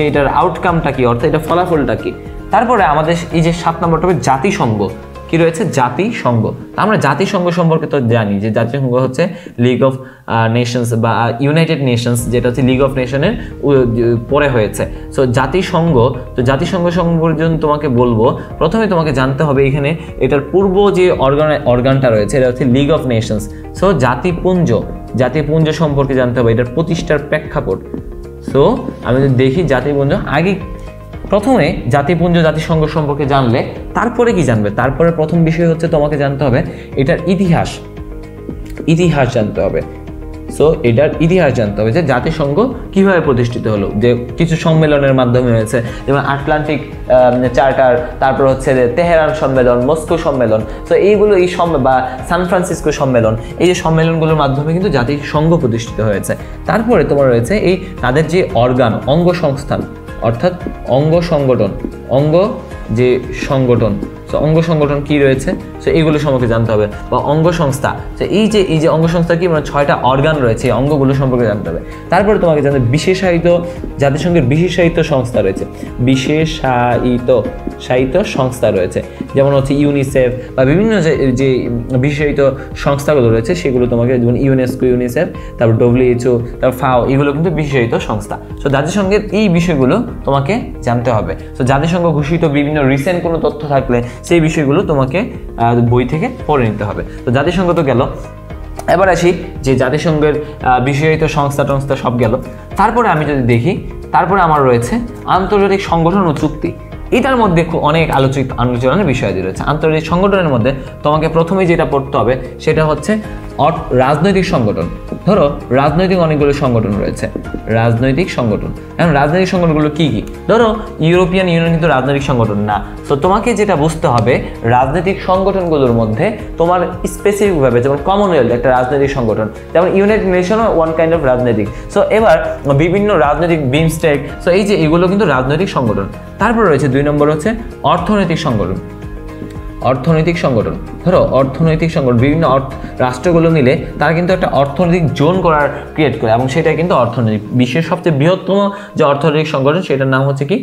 এটার আউটকামটা কি, অর্থাৎ এটা ফলাফলটা কি। তারপরে আমাদের এই যে 7 নম্বরটা হবে জাতিসংঘ। কি রয়েছে? জাতিসংঘ। আমরা জাতিসংঘ সম্পর্কে তো জানি যে জাতিসংঘ হচ্ছে লিগ অফ নেশনস বা ইউনাইটেড নেশনস, যেটা হচ্ছে লিগ অফ নেশনের পরে হয়েছে। সো জাতিসংঘ, তো জাতিসংঘ সম্পর্কে তোমাকে বলবো, প্রথমে তোমাকে জানতে হবে এখানে এটার পূর্ব যে অর্গানটা রয়েছে, এটা হচ্ছে লিগ অফ নেশনস। সো জাতিপুঞ্জ সম্পর্কে জানতে হবে, এটার প্রতিষ্ঠার প্রেক্ষাপট। সো আমি যদি দেখি জাতিপুঞ্জ, আগে প্রথমে জাতিপুঞ্জ জাতিসংঘ সম্পর্কে জানলে তারপরে কি জানবে, তারপরে প্রথম বিষয় হচ্ছে তোমাকে জানতে হবে এটার ইতিহাস জানতে হবে। সো এটার ইতিহাস জানতে হবে, যে জাতিসংঘ কিভাবে প্রতিষ্ঠিত হলো, যে কিছু সম্মেলনের মাধ্যমে হয়েছে, যেমন আটলান্টিক চার্টার, তারপর হচ্ছে তেহরান সম্মেলন, মস্কো সম্মেলন। সো এইগুলো বা সান ফ্রান্সিসকো সম্মেলন, এই যে সম্মেলনগুলোর মাধ্যমে কিন্তু জাতিসংঘ প্রতিষ্ঠিত হয়েছে। তারপরে তোমার রয়েছে এই তাদের যে অঙ্গ সংস্থান, অর্থাৎ অঙ্গ সংগঠন কি রয়েছে, সো এইগুলো সম্পর্কে জানতে হবে, বা অঙ্গ সংস্থা। তো এই যে অঙ্গ সংস্থা কি, মানে 6টা অর্গান রয়েছে, এই অঙ্গগুলো সম্পর্কে জানতে হবে। তারপরে তোমাকে জানতে জাতিসংঘের বিশেষায়িত সংস্থা রয়েছে, বিশেষায়িত সংস্থা রয়েছে, যেমন হচ্ছে ইউনিসেফ বা বিভিন্ন যে বিশেষায়িত সংস্থাগুলো রয়েছে সেগুলো তোমাকে, যেমন ইউনিসেফ, তারপর WHO, তারপর FAO, এগুলো কিন্তু বিশেষায়িত সংস্থা। সো জাতিসংঘের এই বিষয়গুলো তোমাকে জানতে হবে। সো জাতিসংঘ ঘোষিত বিভিন্ন রিসেন্ট কোনো তথ্য থাকলে সেই বিষয়গুলো তোমাকে বই থেকে পড়ে নিতে হবে। তো জাতিসংঘ তো গেল, এবার আসি যে জাতিসংঘের বিশেষায়িত সংস্থা সব গেল। তারপরে আমি যদি দেখি, তারপরে আমার রয়েছে আন্তর্জাতিক সংগঠন ও চুক্তি। এটার মধ্যে অনেক আলোচনার বিষয় রয়েছে। আন্তর্জাতিক সংগঠনের মধ্যে তোমাকে প্রথমেই যেটা পড়তে হবে সেটা হচ্ছে রাজনৈতিক সংগঠন। ধরো রাজনৈতিক অনেকগুলো সংগঠন রয়েছে, রাজনৈতিক সংগঠন। এখন রাজনৈতিক সংগঠনগুলো কি কি? ধরো ইউরোপিয়ান ইউনিয়ন কিন্তু রাজনৈতিক সংগঠন না। সো তোমাকে যেটা বুঝতে হবে, রাজনৈতিক সংগঠনগুলোর মধ্যে তোমার স্পেসিফিকভাবে, যেমন কমনওয়েলথ একটা রাজনৈতিক সংগঠন, যেমন ইউনাইটেড নেশনও ওয়ান কাইন্ড অফ রাজনৈতিক। সো এবার বিভিন্ন রাজনৈতিক বিমস্টেক, সো এই যে এগুলো কিন্তু রাজনৈতিক সংগঠন। তারপর রয়েছে 2 নম্বর হচ্ছে অর্থনৈতিক সংগঠন। ধরো অর্থনৈতিক সংগঠন বিভিন্ন রাষ্ট্রগুলো মিলে তারা কিন্তু একটা অর্থনৈতিক জোন ক্রিয়েট করে, এবং সেটা কিন্তু অর্থনৈতিক বিশ্বের সবচেয়ে বৃহত্তম যে অর্থনৈতিক সংগঠন, সেটার নাম হচ্ছে কি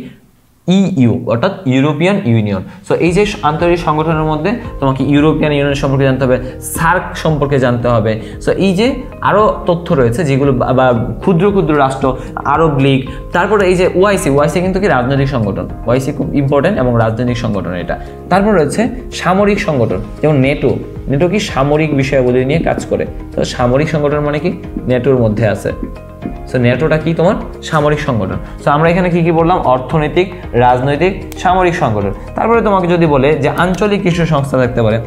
EU, অর্থাৎ ইউরোপিয়ান ইউনিয়ন। সো এই যে আন্তর্জাতিক সংগঠনের মধ্যে তোমাকে ইউরোপিয়ান ইউনিয়ন সম্পর্কে জানতে হবে, সার্ক সম্পর্কে জানতে হবে। সো এই যে আরও তথ্য রয়েছে যেগুলো, বা ক্ষুদ্র রাষ্ট্র, আরব লীগ। তারপরে এই যে OIC কিন্তু কি রাজনৈতিক সংগঠন, OIC খুব ইম্পর্টেন্ট এবং রাজনৈতিক সংগঠন এটা। তারপর রয়েছে সামরিক সংগঠন, যেমন নেটো কি সামরিক বিষয়াবলী নিয়ে কাজ করে। তো সামরিক সংগঠন মানে কি নেটোর মধ্যে আছে। সো নেটোটা কি তোমার সামরিক সংগঠন। সো আমরা এখানে কি বললাম, অর্থনৈতিক, রাজনৈতিক, সামরিক সংগঠন। তারপরে তোমাকে যদি বলে যে আঞ্চলিক কিছু সংস্থা থাকতে পারে,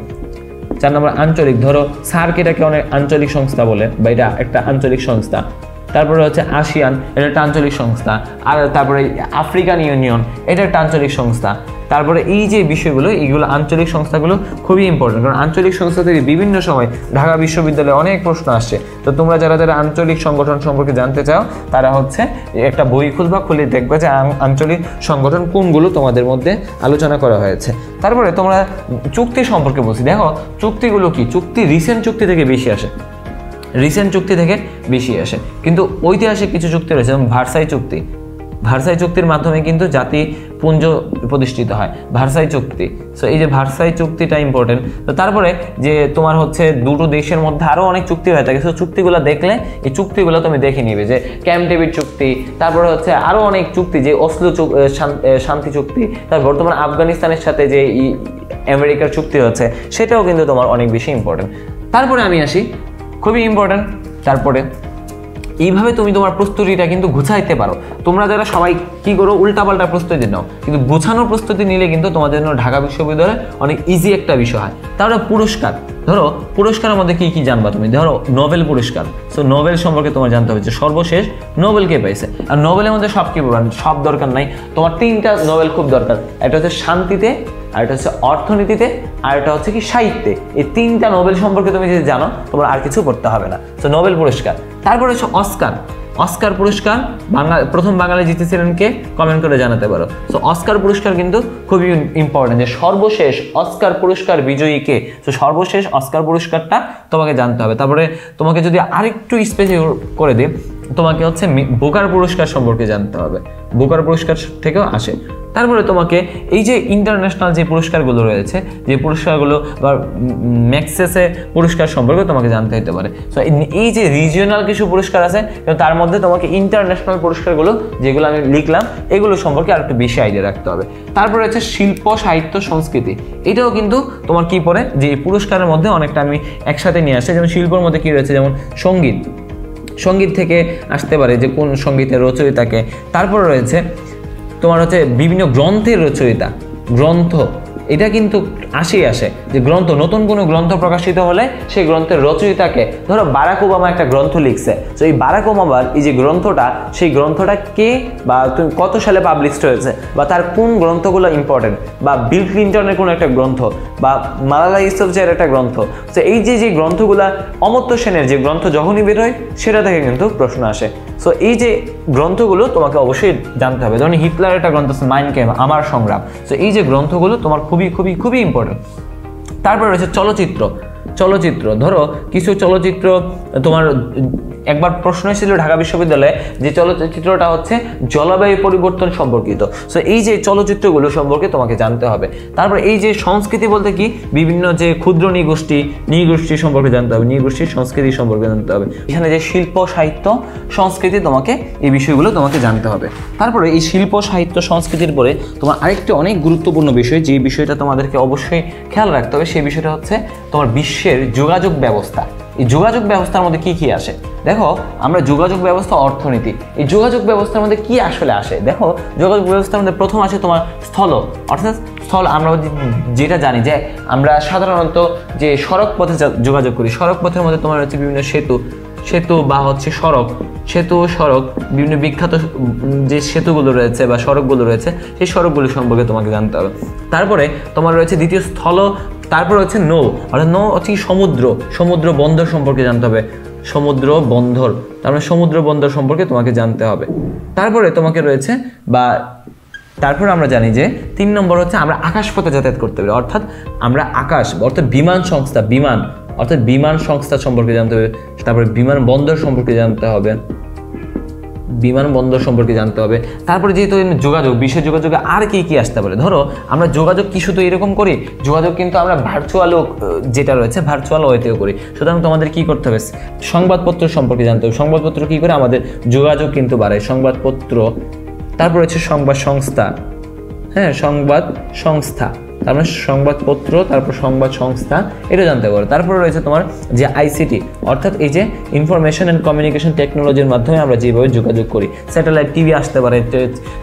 4 নম্বর আঞ্চলিক। ধরো সার্ক এটাকে অনেক আঞ্চলিক সংস্থা বলে, বা এটা একটা আঞ্চলিক সংস্থা। তারপরে হচ্ছে আসিয়ান, এটা একটা আঞ্চলিক সংস্থা। আর তারপরে আফ্রিকান ইউনিয়ন, এটা একটা আঞ্চলিক সংস্থা। তারপরে এই যে বিষয়গুলো, এইগুলো আঞ্চলিক সংস্থাগুলো খুবই ইম্পর্টেন্ট, কারণ আঞ্চলিক সংস্থা থেকে বিভিন্ন সময় ঢাকা বিশ্ববিদ্যালয়ে অনেক প্রশ্ন আসছে। তো তোমরা যারা যারা আঞ্চলিক সংগঠন সম্পর্কে জানতে চাও তারা হচ্ছে একটা বই খুলবা, খুলে দেখবে যে আঞ্চলিক সংগঠন কোনগুলো তোমাদের মধ্যে আলোচনা করা হয়েছে। তারপরে তোমরা চুক্তি সম্পর্কে বলছি, দেখো চুক্তিগুলো কি, চুক্তি রিসেন্ট চুক্তি থেকে বেশি আসে, রিসেন্ট চুক্তি থেকে বেশি আসে, কিন্তু ঐতিহাসিক কিছু চুক্তি রয়েছে, যেমন ভার্সাই চুক্তি। ভার্সাই চুক্তির মাধ্যমে কিন্তু জাতিপুঞ্জ প্রতিষ্ঠিত হয়, ভার্সাই চুক্তি। সো এই যে ভার্সাই চুক্তিটা ইম্পর্টেন্ট। তো তারপরে যে তোমার হচ্ছে দুটো দেশের মধ্যে আরও অনেক চুক্তি হয়ে থাকে, সো চুক্তিগুলো দেখলে এই চুক্তিগুলো তুমি দেখে নিবে, যে ক্যাম্প ডেভিড চুক্তি, তারপরে হচ্ছে আরও অনেক চুক্তি, যে অসলো শান্তি চুক্তি, তারপর বর্তমানে আফগানিস্তানের সাথে যে আমেরিকার চুক্তি হচ্ছে সেটাও কিন্তু তোমার অনেক বেশি ইম্পর্টেন্ট। তারপরে আমি আসি, খুবই ইম্পর্টেন্ট, তারপরে এইভাবে তুমি তোমার প্রস্তুতিটা কিন্তু গুছাইতে পারো। তোমরা যারা সবাই কি করো, উল্টাপাল্টা প্রস্তুতি নাও, কিন্তু গোছানোর প্রস্তুতি নিলে কিন্তু তোমাদের জন্য ঢাকা বিশ্ববিদ্যালয়ে অনেক ইজি একটা বিষয় হয়। তারপরে পুরস্কার, ধরো পুরস্কারের মধ্যে কি কি জানবা তুমি, ধরো নোবেল পুরস্কার। সো নোবেল সম্পর্কে তোমার জানতে হবে যে সর্বশেষ নোবেল কে পাইছে। আর নোবেলের মধ্যে সব কি বলবেন, সব দরকার নাই, তোমার 3টা নোবেল খুব দরকার। একটা হচ্ছে শান্তিতে, আর এটা হচ্ছে অর্থনীতিতে, আর এটা হচ্ছে কি সাহিত্যে। এই 3টা নোবেল সম্পর্কে তুমি যদি জানো তোমার আর কিছু পড়তে হবে না। সো নোবেল পুরস্কার। তারপরে হচ্ছে অস্কার, অস্কার পুরস্কার প্রথম বাঙালি জিতেছিলেন কে, কমেন্ট করে জানাতে পারো। সো অস্কার পুরস্কার কিন্তু খুবই ইম্পর্টেন্ট, যে সর্বশেষ অস্কার পুরস্কার বিজয়ী কে। সো সর্বশেষ অস্কার পুরস্কারটা তোমাকে জানতে হবে। তারপরে তোমাকে যদি আরেকটু স্পেসিফিক করে দিই, তোমাকে হচ্ছে বুকার পুরস্কার সম্পর্কে জানতে হবে, বুকার পুরস্কার থেকেও আসে। তারপরে তোমাকে এই যে ইন্টারন্যাশনাল যে পুরস্কারগুলো রয়েছে, যে পুরস্কারগুলো বা ম্যাক্সেসে পুরস্কার সম্পর্কে তোমাকে জানতে হতে পারে। সো এই যে রিজিওনাল কিছু পুরস্কার আছে, কিন্তু তার মধ্যে তোমাকে ইন্টারন্যাশনাল পুরস্কারগুলো যেগুলো আমি লিখলাম এগুলো সম্পর্কে আর একটু বেশি আইডিয়া রাখতে হবে। তারপরে হচ্ছে শিল্প, সাহিত্য, সংস্কৃতি। এটাও কিন্তু তোমার কি পড়ে, যে পুরস্কারের মধ্যে অনেকটা আমি একসাথে নিয়ে আসছি। যেমন শিল্পের মধ্যে কি রয়েছে, যেমন সঙ্গীত, সঙ্গীত থেকে আসতে পারে যে কোন সঙ্গীতের রচয়িতাকে। তারপর রয়েছে তোমার হচ্ছে বিভিন্ন গ্রন্থের রচয়িতা, গ্রন্থ, এটা কিন্তু আসে যে গ্রন্থ, নতুন কোনো গ্রন্থ প্রকাশিত হলে সেই গ্রন্থের রচয়িতাকে, ধরো বারাক ওবামা একটা গ্রন্থ লিখছে, তো এই বারাক ওবামার এই যে গ্রন্থটা, সেই গ্রন্থটা কে বা তুমি কত সালে পাবলিশড হয়েছে, বা তার কোন গ্রন্থগুলো ইম্পর্টেন্ট, বা বিল ক্লিন্টনের কোনো একটা গ্রন্থ, বা মালালা ইউসুফজাইয়ের একটা গ্রন্থ। তো এই যে গ্রন্থগুলা, অমর্ত্য সেনের যে গ্রন্থ যখনই বের হয় সেটা থেকে কিন্তু প্রশ্ন আসে। সো এই যে গ্রন্থগুলো তোমাকে অবশ্যই জানতে হবে। যেমন হিটলারের একটা গ্রন্থ আছে মাইন ক্যাম্প, আমার সংগ্রাম। সো এই যে গ্রন্থগুলো তোমার খুবই খুবই খুবই ইম্পর্টেন্ট। তারপরে রয়েছে চলচ্চিত্র, চলচ্চিত্র, ধরো কিছু চলচ্চিত্র তোমার একবার প্রশ্ন এসেছিল ঢাকা বিশ্ববিদ্যালয়ে, যে চলচ্চিত্রটা হচ্ছে জলবায়ু পরিবর্তন সম্পর্কিত। সো এই যে চলচ্চিত্রগুলো সম্পর্কে তোমাকে জানতে হবে। তারপর এই যে সংস্কৃতি বলতে কি, বিভিন্ন যে ক্ষুদ্র নৃগোষ্ঠী সম্পর্কে জানতে হবে, নৃগোষ্ঠীর সংস্কৃতি সম্পর্কে জানতে হবে। এখানে যে শিল্প, সাহিত্য, সংস্কৃতি, তোমাকে এই বিষয়গুলো তোমাকে জানতে হবে। তারপরে এই শিল্প, সাহিত্য, সংস্কৃতির পরে তোমার আরেকটি অনেক গুরুত্বপূর্ণ বিষয়, যে বিষয়টা তোমাদেরকে অবশ্যই খেয়াল রাখতে হবে, সেই বিষয়টা হচ্ছে তোমার বিশ্বের যোগাযোগ ব্যবস্থা। এই যোগাযোগ ব্যবস্থার মধ্যে কি কি আসে, দেখো আমরা যোগাযোগ ব্যবস্থা, অর্থনীতি, এই যোগাযোগ ব্যবস্থার মধ্যে কি আসলে আসে। দেখো যোগাযোগ ব্যবস্থার মধ্যে প্রথম আসে তোমার স্থল, অর্থাৎ স্থল। আমরা যেটা জানি যে আমরা সাধারণত যে সড়ক পথে যোগাযোগ করি, সড়ক পথের মধ্যে তোমার হচ্ছে বিভিন্ন সেতু বা হচ্ছে সড়ক, বিভিন্ন বিখ্যাত যে সেতুগুলো রয়েছে বা সড়কগুলো রয়েছে, সেই সড়কগুলো সম্পর্কে তোমাকে জানতে হবে। তারপরে তোমার রয়েছে দ্বিতীয় স্থল, তারপর হচ্ছে নৌ, অর্থাৎ নৌ হচ্ছে সমুদ্র বন্দর সম্পর্কে জানতে হবে, সমুদ্র বন্দর, তারপরে সমুদ্র বন্দর সম্পর্কে তোমাকে জানতে হবে। তারপরে তোমাকে রয়েছে বা তারপর আমরা জানি যে 3 নম্বর হচ্ছে আমরা আকাশপথে যাতায়াত করতে পারি, অর্থাৎ আমরা আকাশ, অর্থাৎ বিমান সংস্থা সম্পর্কে জানতে হবে। তারপরে বিমানবন্দর সম্পর্কে জানতে হবে, তারপরে যেহেতু যোগাযোগ, বিশ্ব যোগাযোগে আর কি আসতে পারে। ধরো আমরা যোগাযোগ কি শুধু এরকম করি, যোগাযোগ কিন্তু আমরা ভার্চুয়ালও যেটা রয়েছে ভার্চুয়াল ওয়েতেও করি। সুতরাং তোমাদের কি করতে হবে, সংবাদপত্র সম্পর্কে জানতে হবে। সংবাদপত্র কি করে আমাদের যোগাযোগ কিন্তু বাড়ায়, সংবাদপত্র। তারপর হচ্ছে সংবাদ সংস্থা, সংবাদ সংস্থা, তার মানে সংবাদপত্র, তারপর সংবাদ সংস্থা, এটা জানতে পারো। তারপরে রয়েছে তোমার যে আইসিটি, অর্থাৎ এই যে ইনফরমেশন অ্যান্ড কমিউনিকেশন টেকনোলজির মাধ্যমে আমরা যেভাবে যোগাযোগ করি, স্যাটেলাইট, টিভি আসতে পারে।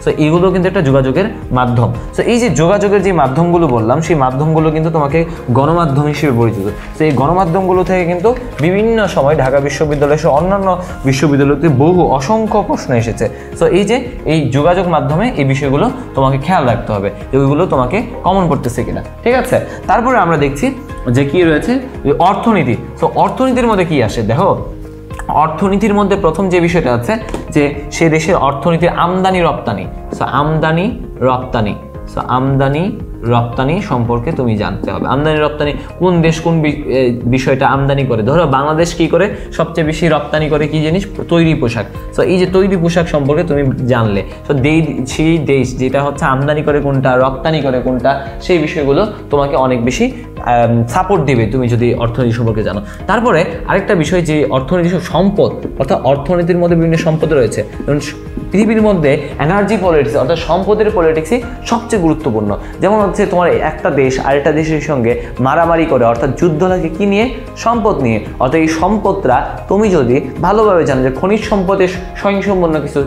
সো এইগুলো কিন্তু একটা যোগাযোগের মাধ্যম। সো এই যে যোগাযোগের যে মাধ্যমগুলো বললাম, সেই মাধ্যমগুলো কিন্তু তোমাকে গণমাধ্যম হিসেবে পরিচিত। তো এই গণমাধ্যমগুলো থেকে কিন্তু বিভিন্ন সময় ঢাকা বিশ্ববিদ্যালয় সহ অন্যান্য বিশ্ববিদ্যালয়তে বহু অসংখ্য প্রশ্ন এসেছে। সো এই যে এই যোগাযোগ মাধ্যমে এই বিষয়গুলো তোমাকে খেয়াল রাখতে হবে যে ওইগুলো তোমাকে কমন পড়তেছে কিনা, ঠিক আছে। তারপরে আমরা দেখছি যে কি রয়েছে অর্থনীতি। সো অর্থনীতির মধ্যে কি আসে দেখো, অর্থনীতির মধ্যে প্রথম যে বিষয়টা আছে যে সে দেশের অর্থনীতির আমদানি রপ্তানি। সো আমদানি রপ্তানি, সো আমদানি রপ্তানি সম্পর্কে তুমি জানতে হবে। আমদানি রপ্তানি কোন দেশ কোন বিষয়টা আমদানি করে। ধরো বাংলাদেশ কি করে, সবচেয়ে বেশি রপ্তানি করে কি জিনিস, তৈরি পোশাক। সো এই যে তৈরি পোশাক সম্পর্কে তুমি জানলে, সো সেই দেশ যেটা হচ্ছে আমদানি করে কোনটা, রপ্তানি করে কোনটা, সেই বিষয়গুলো তোমাকে অনেক বেশি সাপোর্ট দিবে তুমি যদি অর্থনীতি সম্পর্কে জানো। তারপরে আরেকটা বিষয় যে অর্থনীতি সম্পদ, অর্থাৎ অর্থনীতির মধ্যে বিভিন্ন সম্পদ রয়েছে। পৃথিবীর মধ্যে এনার্জি পলিটিক্স অর্থাৎ সম্পদের পলিটিক্সই সবচেয়ে গুরুত্বপূর্ণ। যেমন হচ্ছে তোমার একটা দেশ আরেকটা দেশের সঙ্গে মারামারি করে, অর্থাৎ যুদ্ধ লাগে কি নিয়ে, সম্পদ নিয়ে। অর্থাৎ এই সম্পদটা তুমি যদি ভালোভাবে জানো যে খনিজ সম্পদের স্বয়ংসম্পন্ন কিছু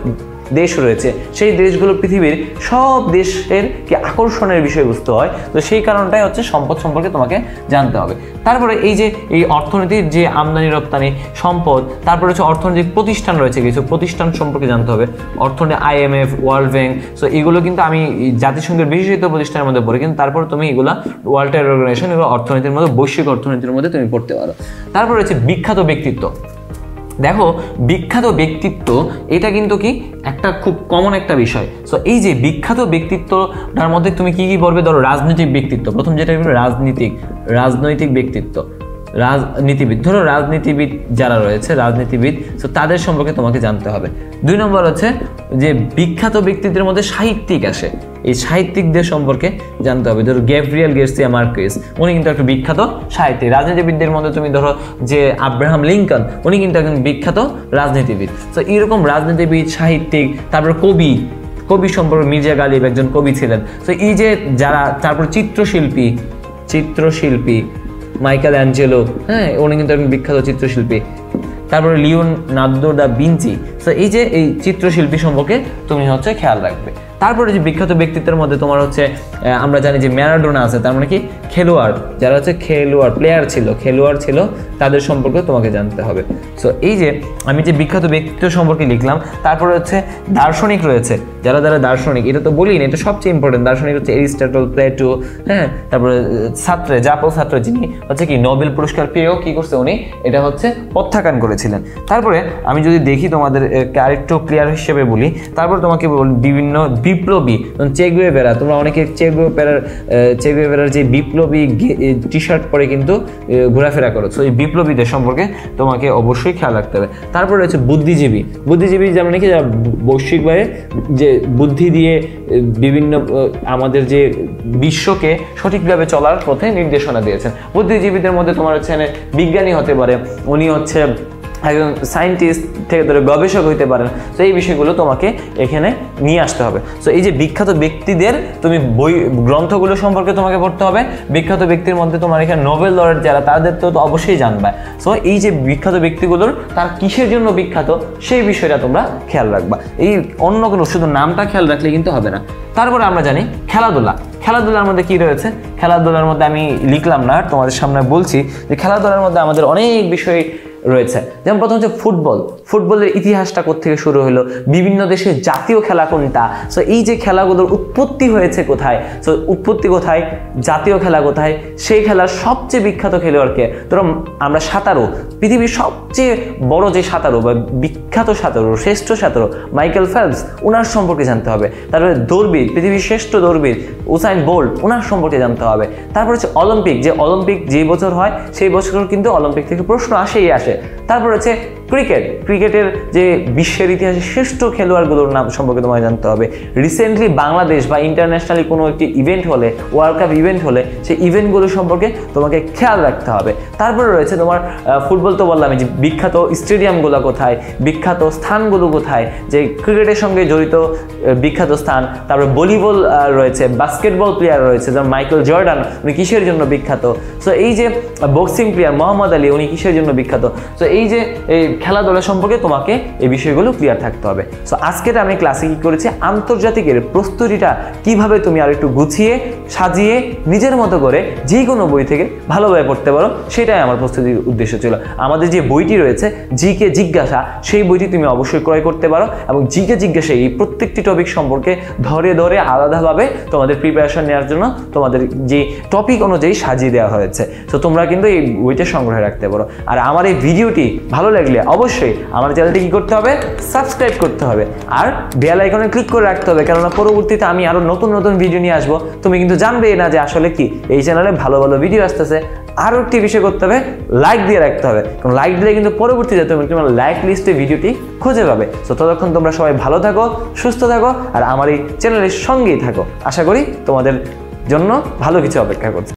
দেশ রয়েছে, সেই দেশগুলো পৃথিবীর সব দেশের কি আকর্ষণের বিষয়বস্তু হয়। তো সেই কারণটাই হচ্ছে সম্পদ সম্পর্কে তোমাকে জানতে হবে। তারপরে এই যে এই অর্থনীতির যে আমদানি রপ্তানি সম্পদ, তারপরে হচ্ছে অর্থনৈতিক প্রতিষ্ঠান রয়েছে, কিছু প্রতিষ্ঠান সম্পর্কে জানতে হবে। অর্থনীতি IMF, ওয়ার্ল্ড ব্যাংক, সো এগুলো কিন্তু আমি জাতিসংঘের বিশেষিত প্রতিষ্ঠানের মধ্যে পড়ি, কিন্তু তারপর তুমি এগুলা ওয়ার্ল্ড ট্রেড অর্গানাইজেশন, এগুলো অর্থনীতির মধ্যে, বৈশ্বিক অর্থনীতির মধ্যে তুমি পড়তে পারো। তারপর হচ্ছে বিখ্যাত ব্যক্তিত্ব। দেখো বিখ্যাত ব্যক্তিত্ব এটা কিন্তু কি একটা খুব কমন একটা বিষয়। সো এই যে বিখ্যাত ব্যক্তিত্বটার মধ্যে তুমি কি কি পড়বে, ধরো রাজনৈতিক ব্যক্তিত্ব, প্রথম যেটা রাজনৈতিক ব্যক্তিত্ব, রাজনীতিবিদ। ধরো রাজনীতিবিদ যারা রয়েছে, রাজনীতিবিদ, সো তাদের সম্পর্কে তোমাকে জানতে হবে। 2 নম্বর হচ্ছে যে বিখ্যাত ব্যক্তিত্বের মধ্যে সাহিত্যিক আসে, এই সাহিত্যিকদের সম্পর্কে জানতে হবে। ধরো গ্যাব্রিয়েল গার্সিয়া মার্কেস, উনি কিন্তু একটা বিখ্যাত সাহিত্যিক। রাজনীতিবিদদের মধ্যে তুমি ধরো যে আব্রাহাম লিঙ্কন, উনি কিন্তু একজন বিখ্যাত রাজনীতিবিদ। তো এরকম রাজনীতিবিদ, সাহিত্যিক, তারপরে কবি সম্পর্কে মির্জা গালিব একজন কবি ছিলেন। তো এই যে যারা, তারপর চিত্রশিল্পী মাইকেল অ্যাঞ্জেলো, হ্যাঁ উনি কিন্তু একজন বিখ্যাত চিত্রশিল্পী। তারপরে লিওনার্দো দা ভিঞ্চি। সো এই যে এই চিত্রশিল্পী সম্পর্কে তুমি হচ্ছে খেয়াল রাখবে। তারপরে যে বিখ্যাত ব্যক্তিত্বের মধ্যে তোমার হচ্ছে আমরা জানি যে ম্যারাডোনা আছে, তার মানে কি খেলোয়াড়, যারা হচ্ছে প্লেয়ার ছিল, তাদের সম্পর্কে তোমাকে জানতে হবে। সো এই যে আমি যে বিখ্যাত ব্যক্তিত্ব সম্পর্কে লিখলাম। তারপরে হচ্ছে দার্শনিক রয়েছে, যারা দার্শনিক, এটা তো বলি না, এটা সবচেয়ে ইম্পর্টেন্ট। দার্শনিক হচ্ছে এরিস্টটল, প্লেটো, হ্যাঁ। তারপরে জাপল ছাত্র, যিনি হচ্ছে কি নোবেল পুরস্কার পেয়েও কি করছে, উনি এটা হচ্ছে প্রত্যাখ্যান করেছিলেন। তারপরে আমি যদি দেখি তোমাদের আরেকটু ক্লিয়ার হিসেবে বলি, তারপর তোমাকে বিভিন্ন বিপ্লবী, চে গুয়েভারা, তোমরা অনেকে চে গুয়েভারার যে বিপ্লবী টি শার্ট পরে কিন্তু ঘোরাফেরা করো। সো এই বিপ্লবীদের সম্পর্কে তোমাকে অবশ্যই খেয়াল রাখতে হবে। তারপরে রয়েছে বুদ্ধিজীবী যেমন নাকি যারা বৈশ্বিকভাবে যে বুদ্ধি দিয়ে বিভিন্ন আমাদের যে বিশ্বকে সঠিকভাবে চলার পথে নির্দেশনা দিয়েছেন। বুদ্ধিজীবীদের মধ্যে তোমার হচ্ছে বিজ্ঞানী হতে পারে, উনি হচ্ছে একজন সায়েন্টিস্ট থেকে ধরে গবেষক হইতে পারেন। তো এই বিষয়গুলো তোমাকে এখানে নিয়ে আসতে হবে। সো এই যে বিখ্যাত ব্যক্তিদের তুমি গ্রন্থগুলো সম্পর্কে তোমাকে পড়তে হবে। বিখ্যাত ব্যক্তির মধ্যে তোমার এখানে নোবেল লরেট যারা, তাদের তো অবশ্যই জানবে। সো এই যে বিখ্যাত ব্যক্তিগুলোর তার কিসের জন্য বিখ্যাত, সেই বিষয়টা তোমরা খেয়াল রাখবা। এই অন্য কোনো শুধু নামটা খেয়াল রাখলে কিন্তু হবে না। তারপরে আমরা জানি খেলাধুলার মধ্যে কি রয়েছে। খেলাধুলার মধ্যে আমি লিখলাম না, তোমাদের সামনে বলছি যে খেলাধুলার মধ্যে আমাদের অনেক বিষয় রয়েছে। যেমন প্রথম হচ্ছে ফুটবলের ইতিহাসটা কোত্থেকে শুরু হলো, বিভিন্ন দেশের জাতীয় খেলা কোনটা, সো এই যে খেলাগুলোর উৎপত্তি হয়েছে কোথায়, সো উৎপত্তি কোথায়, জাতীয় খেলা কোথায়, সেই খেলার সবচেয়ে বিখ্যাত খেলোয়াড়কে। ধরো আমরা সাঁতারু, পৃথিবীর সবচেয়ে বড় যে সাঁতারু বা বিখ্যাত সাঁতারু, শ্রেষ্ঠ সাঁতারু মাইকেল ফেলপস, ওনার সম্পর্কে জানতে হবে। তারপরে দৌড়বিদ, পৃথিবীর শ্রেষ্ঠ দৌড়বিদ উসাইন বোল্ট, ওনার সম্পর্কে জানতে হবে। তারপর হচ্ছে অলিম্পিক যে বছর হয় সেই বছর কিন্তু অলিম্পিক থেকে প্রশ্ন আসে। তারপর হচ্ছে ক্রিকেটের যে বিশ্বের ইতিহাসে শ্রেষ্ঠ খেলোয়াড়গুলোর নাম সম্পর্কে তোমাকে জানতে হবে। রিসেন্টলি বাংলাদেশ বা ইন্টারন্যাশনালি কোনো একটি ইভেন্ট হলে, ওয়ার্ল্ড কাপ ইভেন্ট হলে সেই ইভেন্টগুলো সম্পর্কে তোমাকে খেয়াল রাখতে হবে। তারপরে রয়েছে তোমার ফুটবল তো বললাম, যে বিখ্যাত স্টেডিয়ামগুলো কোথায়, বিখ্যাত স্থানগুলো কোথায়, যে ক্রিকেটের সঙ্গে জড়িত বিখ্যাত স্থান। তারপরে ভলিবল রয়েছে, বাস্কেটবল প্লেয়ার রয়েছে যেমন মাইকেল জর্ডান, উনি কিসের জন্য বিখ্যাত। সো এই যে বক্সিং প্লেয়ার মোহাম্মদ আলী, উনি কিসের জন্য বিখ্যাত। সো এই যে এই খেলাধুলা সম্পর্কে তোমাকে এই বিষয়গুলো ক্লিয়ার থাকতে হবে। সো আজকের আমি ক্লাসে কি করেছি, আন্তর্জাতিকের প্রস্তুতিটা কিভাবে তুমি আর একটু গুছিয়ে সাজিয়ে নিজের মতো করে যে কোনো বই থেকে ভালোভাবে পড়তে পারো, সেটাই আমার প্রস্তুতির উদ্দেশ্য ছিল। আমাদের যে বইটি রয়েছে জিকে জিজ্ঞাসা, সেই বইটি তুমি অবশ্যই ক্রয় করতে পারো এবং জিকে জিজ্ঞাসা এই প্রত্যেকটি টপিক সম্পর্কে ধরে ধরে আলাদাভাবে তোমাদের প্রিপারেশন নেওয়ার জন্য তোমাদের যে টপিক অনুযায়ী সাজিয়ে দেওয়া হয়েছে। তো তোমরা কিন্তু এই বইটা সংগ্রহে রাখতে পারো। আর আমার এই ভিডিওটি ভালো লাগলে অবশ্যই আমার চ্যানেলটি কি করতে হবে, সাবস্ক্রাইব করতে হবে আর বেল আইকনে ক্লিক করে রাখতে হবে, কেননা পরবর্তীতে আমি আরো নতুন নতুন ভিডিও নিয়ে আসবো। তুমি কিন্তু জানবেই না যে আসলে কি এই চ্যানেলে ভালো ভালো ভিডিও আসতেছে। আরও একটি বিষয় করতে হবে, লাইক দিয়ে রাখতে হবে, কারণ লাইক দিলে কিন্তু পরবর্তীতে তুমি তোমার লাইক লিস্টে ভিডিওটি খুঁজে পাবে। তো ততক্ষণ তোমরা সবাই ভালো থাকো, সুস্থ থাকো আর আমার এই চ্যানেলের সঙ্গেই থাকো। আশা করি তোমাদের জন্য ভালো কিছু অপেক্ষা করছে।